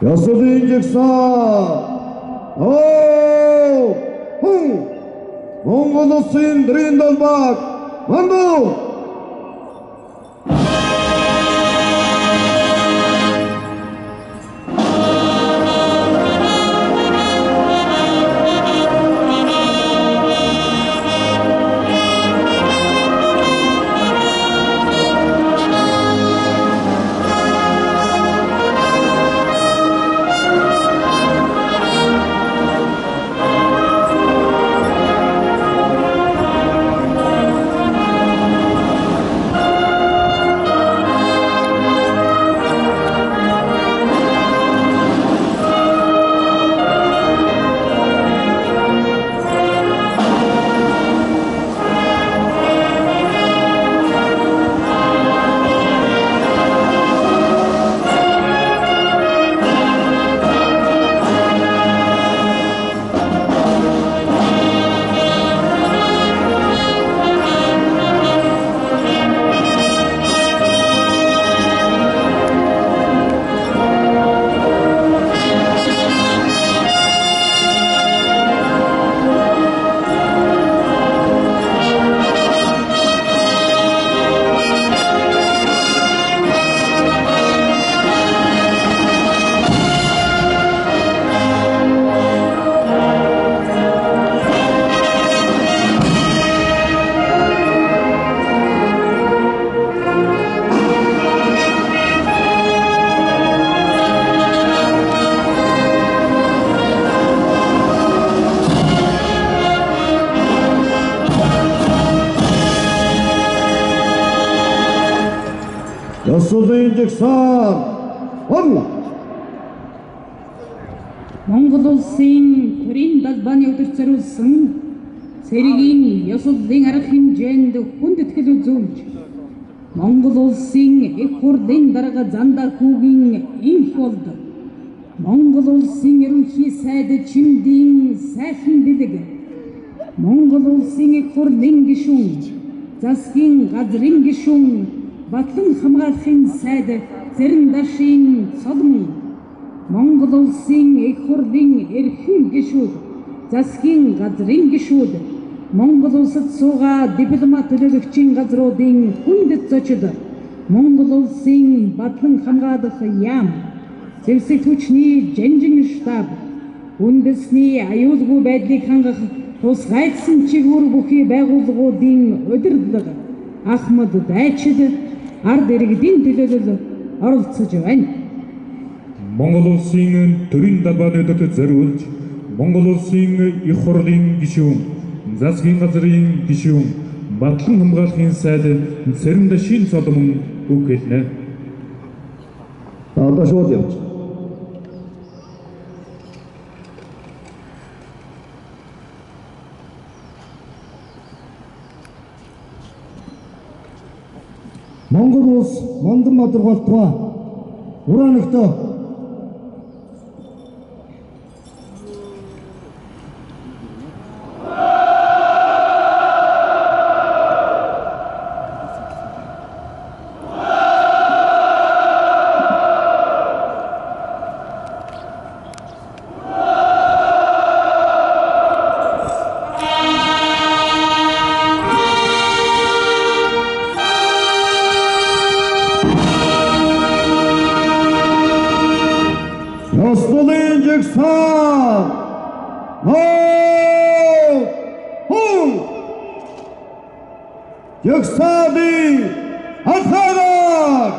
Ясудын жигсаан Монгол улсын дэрийн далбаг мандуу Ясудын жигсаан Монгол улсын төрийн далбааны өдөр зориулсан цэргийн ёслолын арга хэмжээнд хүнд итгэл үзүүлж Монгол улсын их хурлын дарга зандаа хүүгийн инх болд Монгол улсын ерөнхий сайд Чимдийн сайхан бэлэг Монгол улсын их хурлын гишүүн засгийн газрын гишүүн Батлан хамгаалахын сайд Зэрэндашийн Соломон Монгол улсын их хурлын эрхэм гишүүд засгийн газрын гишүүд Монгол улсад суугаа дипломат төлөөлөгчийн газруудын хүндэт зочид Монгол улсын батлан хамгаалах яам зэвсэг түвшний жанжин штаб үндэсний аюулгүй байдлыг хангах тусгайдсан чиглэл бүхий байгууллагуудын удирдлага Ахмад Дайчид ард иргэдийн төлөөлөл оролцож байна. Монгол улсын төрийн далбааны өдөрт зориулж Монгол улсын их хурлын гишүүн, засгийн газрын гишүүн, батлан хамгаалахын сайд Зэрэндашийн Соломон үг хэлнэ. Одоо шууд явж. Монгол улс Мандан Баатар болтугай Ураанигтоо Ясудын жигсаан жигсааны хатханаар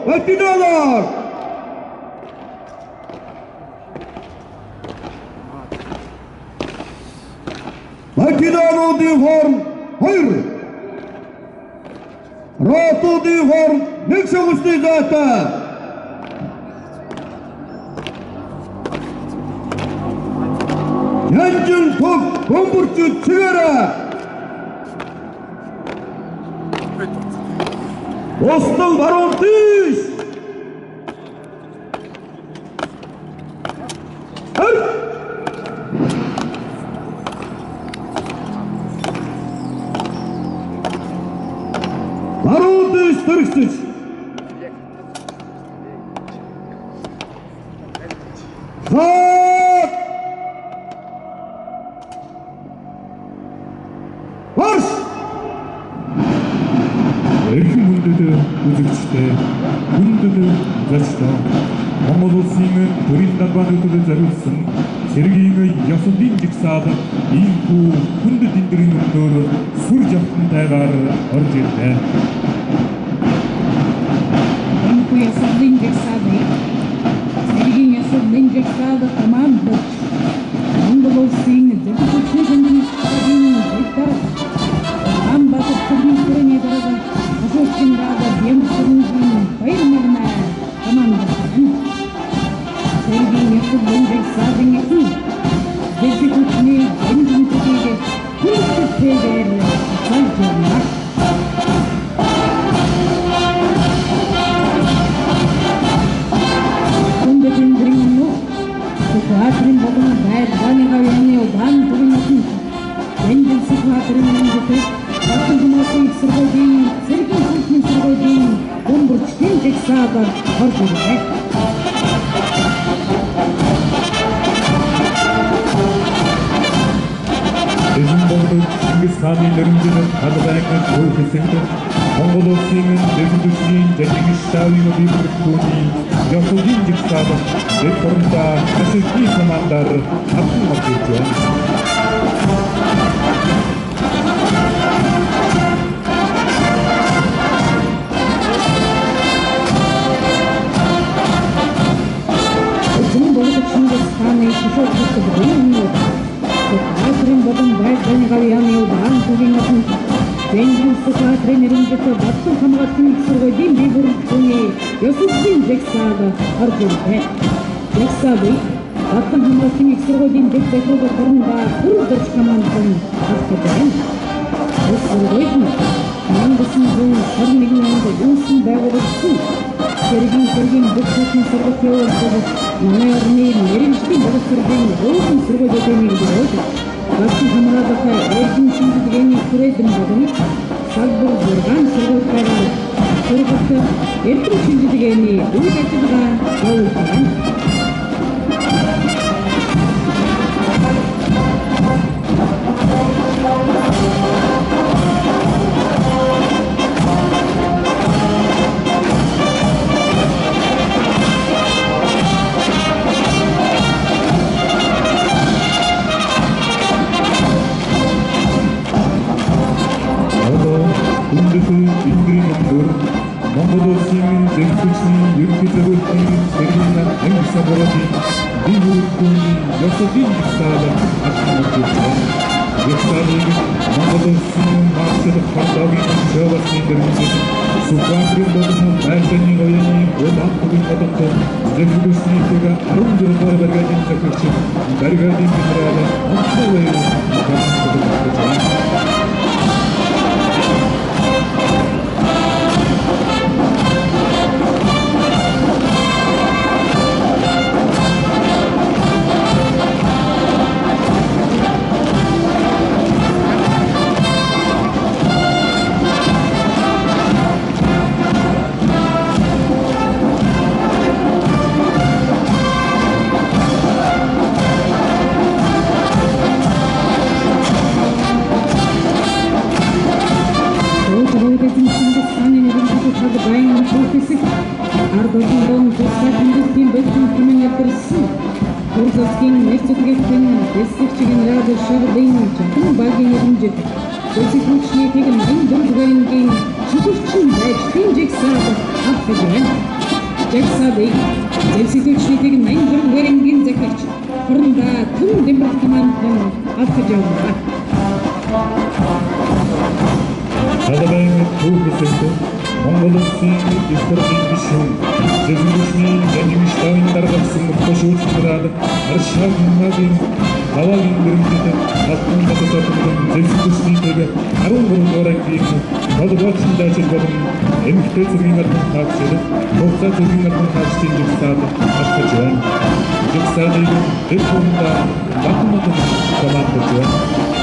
Батидолар Батидолуудын хооронд 2 Ротуудын хооронд 1 шогсны зайтай Янжин төв бөмбөрчүүд чигээрээ Бостон баруун тийш дөрөгсөж хат марш Эрхэм хүндэт үзэгчтэй хүндэт зочдоо Монгол улсын төрийн далбаануудад зориулсан цэргийн ёсодын жигсаал ийхүү хүндэт эндрийн өнөөр сүр жавхантайгаар орж ирлээ. Энэхүү ёсодын жигсаалыг цэргийн ёсодын жигсаал командч Монгол улсын зөвхөн хөндийн дэвтэр Амбасад төрийн төрөний дарга Асуучин рада Бямсрынгийн баяр магнаа командч цэргийн ёсодын жигсаалын эхэн дэвтэрчний эндүнтэйг хүндэтгэгээр болж байна. Сухатрин болон байрны гавьяаны удаан бүрийн Эндэн Сухатрин нэмэгдэж Батан хамгаалалтын сургуулийн цэргийн хүүхний сургуулийн бөмбөрчдийн жигсаалаар орж ирлээ. Эзэн болдог Чингис хааны нэрмжин хадбайгын төв хэсэгт Монгол улсын дэвтэрчний жижиг штабын бибртгүүний ёсодын жигсаал дэд хоронда ашигтны командаар хатан орж ирж байна. Эзэн болдог Чингис хааны шошоолтод бүхэн Сухатрин болон байрны гавьяаны удаан бүрийн Эндэн Сухатрин нэрмжит Батан хамгаалалтын сургуулийн бибртгүүний ёсодын жигсаалаар орж ирлээ. Жигсаалыг Батан хамгаалалтын сургуулийн дэвтэрүүд хоорондоо бүрдэж командсан авч байна. Сургууль нь 1921 онд үүсгэн байгуулагдсан цэргийн бүхний сургуулийн манай орны мэрэгжлийн боловсролын өөрийн сургуулиудын нэг бөгөөд Батан хамгаалалтын эрдэм шинжилгээний хүрээлэн болон салбар зургаан сургуулиудаар сургууль эрдэм шинжилгээний үйл ажиллагаа явуулж байна. Монгол улсын дэвтэрчний ерөнхий зөвлөлийн цэргийн ангилсан борооны бибртгүүний ёсодын жигсаалаар хатан орж ирж байна. Жигсаалыг Монгол улсын маршал Хандаагийн шоуны нэрмжит Сухатрин болон байрны гавьяаны удаан бүрийн бодолтой дэвтэрчнийтэйг 14 дугаар бригадын захирагч бригадын генерал Антовыг хатан байна. Жигсаалыг зэвсэгчдийг 84 гэрэнгийн захирагч хоорондоо түн дэмбэрт командын авч явна. Садабайн төв хэсэгт Монгол улсын их хурлын гишүүн зэвсэгчний жижиг штабын даргасан хөшөөцлөрөд аршаг намгийн хаваагийн нэрмжит хатан батсатын зэвсэгчнийтэйг 13 дугаарыг холбооцсон дайчил болон эмэгтэй цэргийн албан хаагчид хугацаа цэргийн албан хаагчдын жигсаал авч байна. Жигсаалыг дэд хоорондоо Батан командч байна.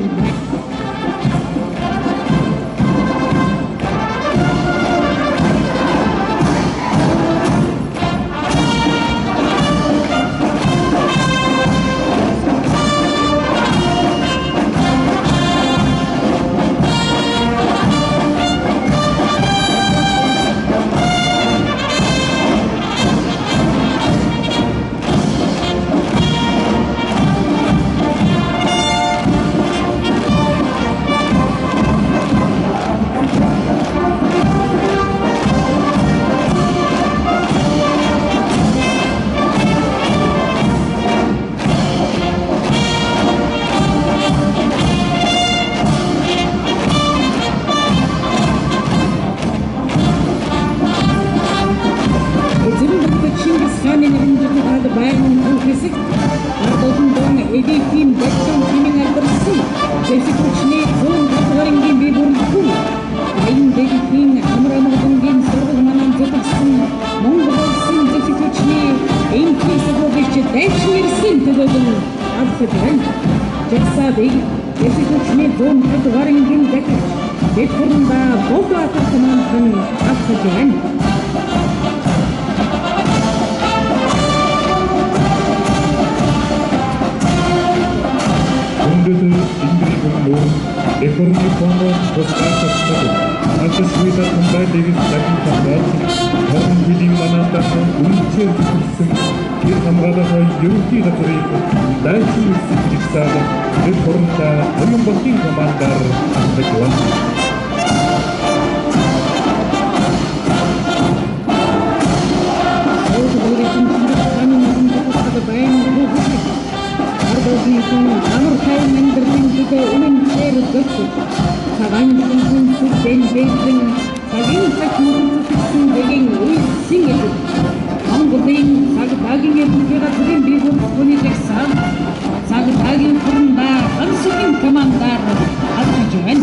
билдирет. Эдейкин, Бэтсон, Кимин Альберси, Джесси Кучней, Зон, Катваринген, Бейбургун, Айын Бэдикин, Амрамагунген, Сарвазманан, Зотовсын, Монголсын, Джесси Кучней, Эйнки, Саговичи, Дайчмирсин, Тедодын, Абхаджан, Джекса Бэй, Джесси Кучней, Зон, Катваринген, Бэкач, Бетфорнда, Бога Атаркаманхан, Абхаджан. Ekonomi fonu Oscar'da Altı Şui'da Kumbay Davis Lakin Kambat, Harun Bilim Manandaş'ın Ülke Rütüksün, Bir Hamrada'da Yürüki Gatırıyım, Dayçı Yürüsün Ciksadı, Bir Korun'da Oyun Bakın Komandar Ahmet Amur kain menderling juga umin seru gosip. Kawan dengan suden bejeng, kagin tak mungkin bejeng uis singet. Anggutin sag daging yang juga turin bibur puni teksa, sag daging kurunda ansukin komandar atau juan.